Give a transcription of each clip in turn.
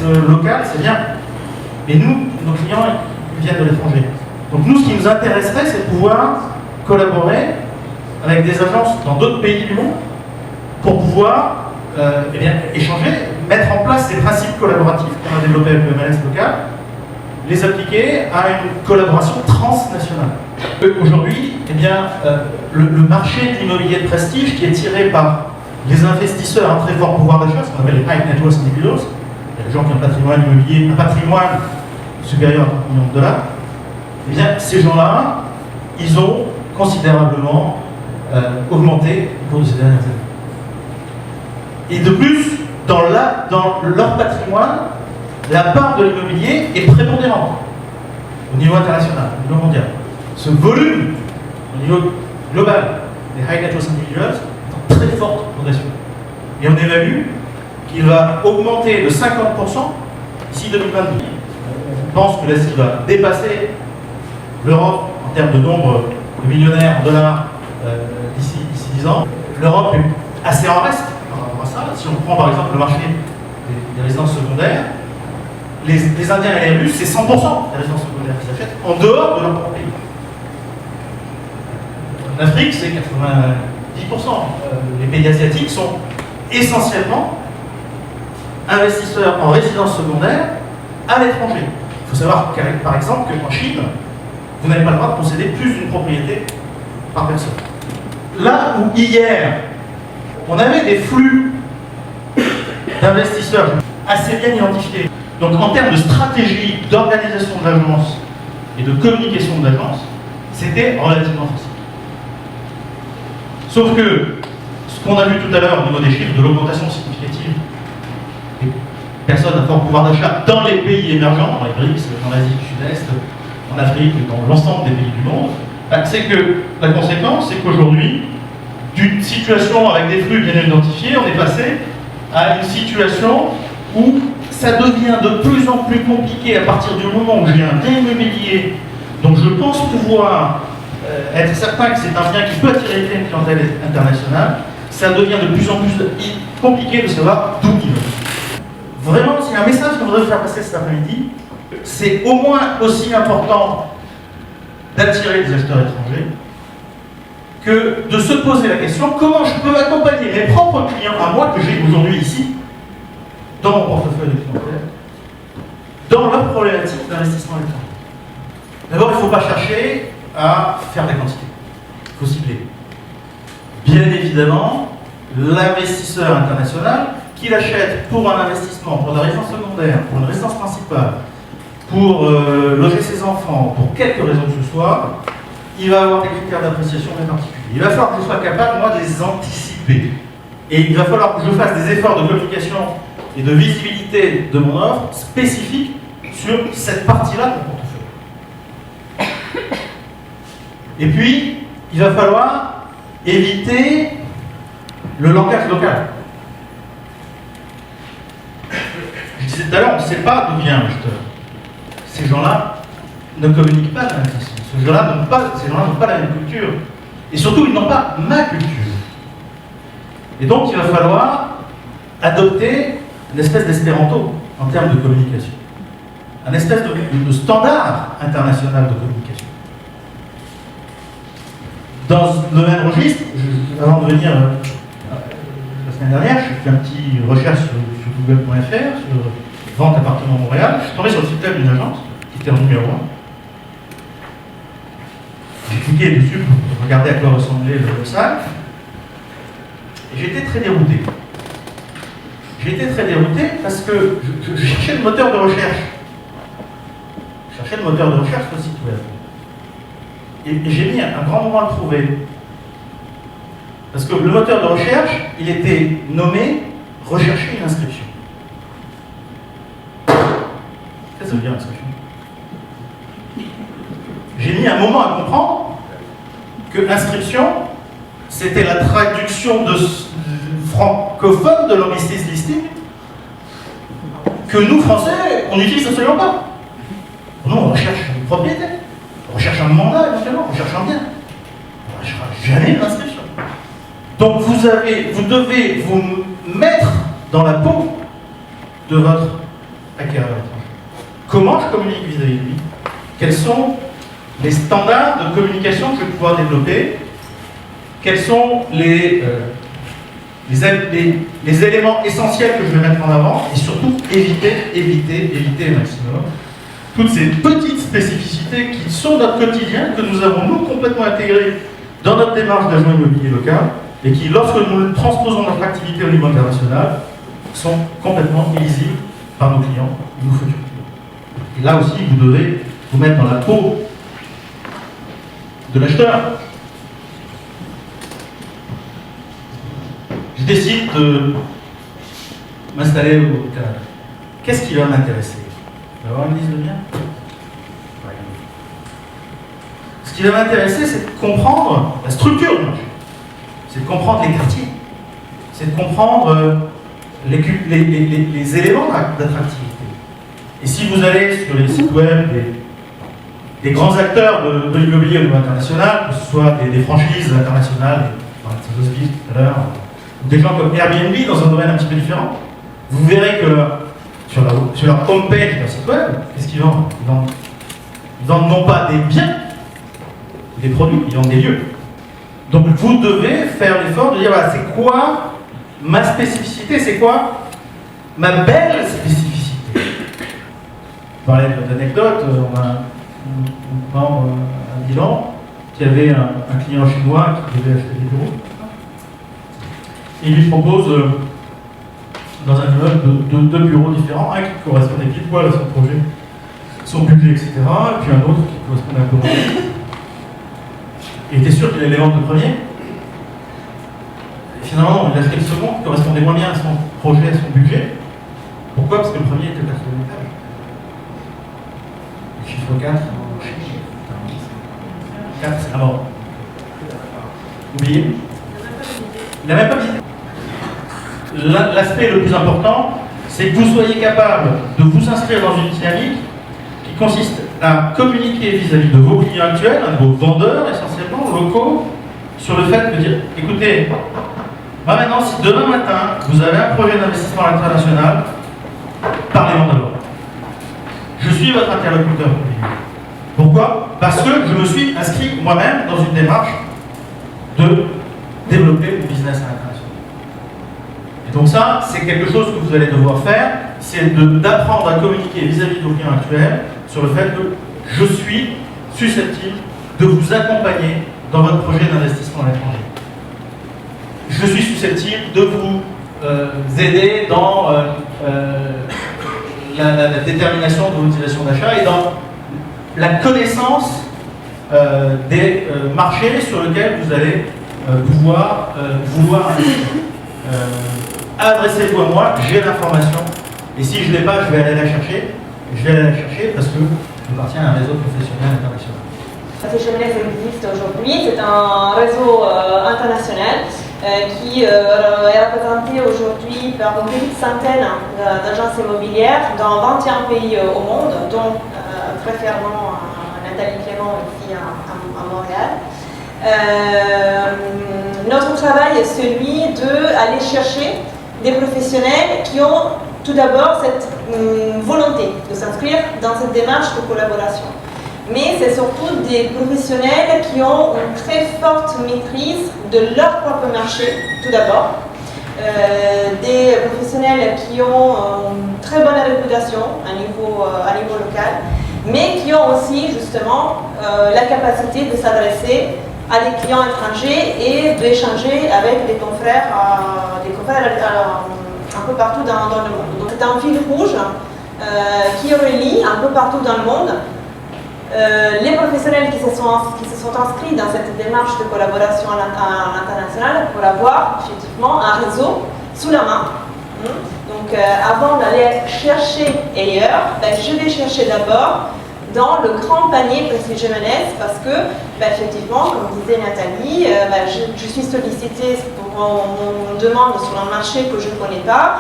locale, c'est bien. Mais nous, nos clients, ils viennent de l'étranger. Donc nous, ce qui nous intéresserait, c'est de pouvoir collaborer avec des agences dans d'autres pays du monde pour pouvoir eh bien, échanger, mettre en place ces principes collaboratifs qu'on a développés avec le MLS local, les appliquer à une collaboration transnationale. Aujourd'hui, eh bien, le marché de l'immobilier de prestige qui est tiré par les investisseurs à très fort pouvoir d'achat, ce qu'on appelle les high net worth individuals, il y a des gens qui ont un patrimoine immobilier, un patrimoine supérieur à 30 millions de dollars, eh bien, ces gens-là, ils ont considérablement augmenté au cours de ces dernières années. Et de plus, dans leur patrimoine, la part de l'immobilier est prépondérante au niveau international, au niveau mondial. Ce volume, au niveau global, des high net worth individuals, est en très forte progression. Et on évalue qu'il va augmenter de 50% d'ici 2022. On pense que l'Asie va dépasser l'Europe en termes de nombre de millionnaires en dollars d'ici 10 ans. L'Europe est assez en reste par rapport à ça. Si on prend par exemple le marché des résidences secondaires, les Indiens et les Russes, c'est 100% des résidences secondaires qu'ils achètent en dehors de leur propre pays. En Afrique, c'est 90%. Les pays asiatiques sont essentiellement investisseurs en résidence secondaire à l'étranger. Il faut savoir par exemple qu'en Chine, vous n'avez pas le droit de posséder plus d'une propriété par personne. Là où hier, on avait des flux d'investisseurs assez bien identifiés, donc en termes de stratégie, d'organisation de l'agence et de communication de l'agence, c'était relativement facile. Sauf que ce qu'on a vu tout à l'heure au niveau des chiffres de l'augmentation significative des personnes à fort pouvoir d'achat dans les pays émergents, dans les BRICS, dans l'Asie du Sud-Est, en Afrique, dans l'ensemble des pays du monde, c'est que la conséquence, c'est qu'aujourd'hui, d'une situation avec des flux bien identifiés, on est passé à une situation où ça devient de plus en plus compliqué à partir du moment où j'ai un bien immobilier dont je pense pouvoir être certain que c'est un bien qui peut attirer une clientèle internationale, ça devient de plus en plus compliqué de savoir d'où il vient. Vraiment, c'est un message que je voudrais faire passer cet après-midi. C'est au moins aussi important d'attirer des acheteurs étrangers que de se poser la question comment je peux accompagner mes propres clients, à moi que j'ai aujourd'hui ici, dans mon portefeuille de clientèle, dans leur problématique d'investissement étranger. D'abord, il ne faut pas chercher à faire des quantités. Il faut cibler. Bien évidemment, l'investisseur international, qu'il achète pour un investissement, pour une résidence secondaire, pour une résidence principale, pour loger ses enfants, pour quelque raison que ce soit, il va avoir des critères d'appréciation bien particuliers. Il va falloir que je sois capable, moi, de les anticiper. Et il va falloir que je fasse des efforts de communication et de visibilité de mon offre spécifique sur cette partie-là de mon portefeuille. Et puis, il va falloir éviter le langage local. Je disais tout à l'heure, on ne sait pas d'où vient l'acheteur. Ces gens-là ne communiquent pas de la même façon. Ces gens-là n'ont pas la même culture. Et surtout, ils n'ont pas ma culture. Et donc, il va falloir adopter une espèce d'espéranto en termes de communication. Un espèce de standard international de communication. Dans le même registre, avant de venir la semaine dernière, j'ai fait un petit recherche sur google.fr, sur vente appartement Montréal. Je suis tombé sur le site web d'une agence qui était en numéro 1. J'ai cliqué dessus pour regarder à quoi ressemblait le sac. Et j'étais très dérouté. J'ai été très dérouté parce que je cherchais le moteur de recherche. Je cherchais le moteur de recherche sur le site web. Et j'ai mis un grand moment à le trouver. Parce que le moteur de recherche, il était nommé « Rechercher une inscription ». Qu'est-ce que ça veut dire inscription? J'ai mis un moment à comprendre que inscription, c'était la traduction de francophone de l'homistis listing que nous, Français, on n'utilise absolument pas. Nous, on recherche une propriété, on recherche un mandat éventuellement, on recherche un bien. On ne recherchera jamais une inscription. Donc vous devez vous mettre dans la peau de votre acquéreur étranger. Comment je communique vis-à-vis de lui? Quels sont les standards de communication que je vais pouvoir développer? Quels sont les éléments essentiels que je vais mettre en avant? Et surtout, éviter le maximum toutes ces petites spécificités qui sont notre quotidien, que nous avons nous complètement intégrées dans notre démarche d'agent immobilier local, et qui, lorsque nous transposons notre activité au niveau international, sont complètement illisibles par nos clients, nos futurs clients. Et là aussi, vous devez vous mettre dans la peau de l'acheteur. Je décide de m'installer au Canada. Qu'est-ce qui va m'intéresser? Je vais avoir une liste de biens. Ce qui va m'intéresser, c'est de comprendre la structure du marché. C'est de comprendre les quartiers. C'est de comprendre les éléments d'attractivité. Et si vous allez sur les sites web des grands acteurs de l'immobilier au niveau international, que ce soit des franchises internationales, tout à l'heure, ou des gens comme Airbnb dans un domaine un petit peu différent, vous verrez que sur leur homepage de leur site web, qu'est-ce qu'ils vendent? Ils vendent non pas des biens, des produits, ils vendent des lieux. Donc vous devez faire l'effort de dire voilà, c'est quoi ma spécificité, c'est quoi ma belle spécificité. Je parlais d'anecdote, on a un bilan qui avait un client chinois qui devait acheter des bureaux. Et il lui propose dans un immeuble deux bureaux différents, un qui correspondait pile poil à son projet, son budget, etc. Et puis un autre qui correspondait un peu moins. Il était sûr qu'il allait les vendre le premier. Et finalement, il a acheté le second qui correspondait moins bien à son projet, à son budget. Pourquoi? Parce que le premier était au 4e étage. Le chiffre 4, 4 c'est la mort. Oubliez. Il n'a même pas visité. L'aspect le plus important, c'est que vous soyez capable de vous inscrire dans une dynamique qui consiste à communiquer vis-à-vis de vos clients actuels, de vos vendeurs essentiellement, locaux, sur le fait de dire, écoutez, moi maintenant, si demain matin, vous avez un projet d'investissement international, parlez-moi d'abord. Je suis votre interlocuteur. Pourquoi? Parce que je me suis inscrit moi-même dans une démarche de développer le business à l'international. Et donc ça, c'est quelque chose que vous allez devoir faire, c'est d'apprendre à communiquer vis-à-vis de vos clients actuels sur le fait que je suis susceptible de vous accompagner dans votre projet d'investissement à l'étranger. Je suis susceptible de vous aider dans la détermination de vos motivations d'achat et dans la connaissance des marchés sur lesquels vous allez pouvoir investir. Adressez-vous à moi, j'ai l'information. Et si je ne l'ai pas, je vais aller la chercher. Je vais aller la chercher parce que j'appartiens à un réseau professionnel international. CGMNS existe aujourd'hui, c'est un réseau international qui est représenté aujourd'hui par une petite centaine d'agences immobilières dans 21 pays au monde, dont très fièrement Nathalie Clément ici à Montréal. Notre travail est celui d'aller chercher des professionnels qui ont tout d'abord cette volonté de s'inscrire dans cette démarche de collaboration. Mais c'est surtout des professionnels qui ont une très forte maîtrise de leur propre marché, tout d'abord. Des professionnels qui ont une très bonne réputation à niveau local, mais qui ont aussi justement la capacité de s'adresser à des clients étrangers et d'échanger avec des confrères un peu partout dans le monde. Donc c'est un fil rouge qui relie un peu partout dans le monde les professionnels qui se sont inscrits dans cette démarche de collaboration à l'international pour avoir effectivement un réseau sous la main. Donc avant d'aller chercher ailleurs, je vais chercher d'abord dans le grand panier Prestige M&S parce que, effectivement, comme disait Nathalie, je suis sollicitée pour on demande sur un marché que je ne connais pas.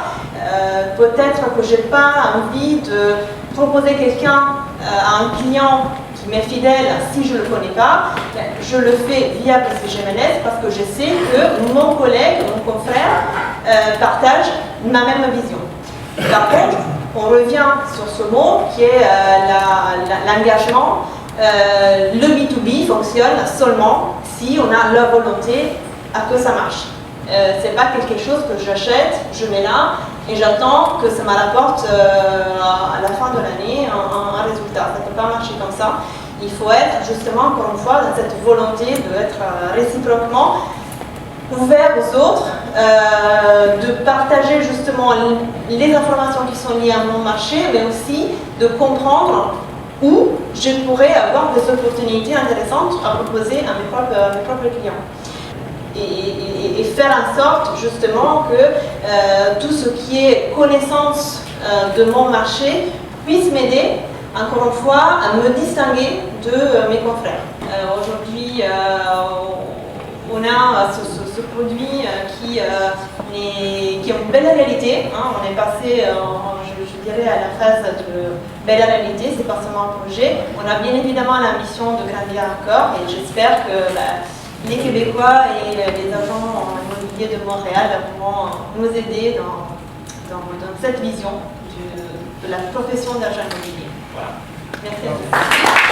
Peut-être que je n'ai pas envie de proposer quelqu'un à un client qui m'est fidèle si je ne le connais pas. Je le fais via Prestige M&S parce que je sais que mon collègue, mon confrère, partage ma même vision. Par contre, on revient sur ce mot qui est l'engagement. Le B2B fonctionne seulement si on a la volonté à que ça marche. C'est pas quelque chose que j'achète, je mets là et j'attends que ça me rapporte à la fin de l'année un résultat. Ça ne peut pas marcher comme ça. Il faut être justement, encore une fois, dans cette volonté d'être réciproquement ouvert aux autres, de partager justement les informations qui sont liées à mon marché, mais aussi de comprendre où je pourrais avoir des opportunités intéressantes à proposer à mes propres clients. Et faire en sorte justement que tout ce qui est connaissance de mon marché puisse m'aider, encore une fois, à me distinguer de mes confrères. Aujourd'hui, on a ce produit qui a une belle réalité. On est passé, je dirais, à la phase de belle réalité, c'est pas seulement un projet. On a bien évidemment l'ambition de grandir encore et j'espère que les Québécois et les agents immobiliers de Montréal pourront nous aider dans cette vision de la profession d'agent immobilier. Voilà. Merci à tous.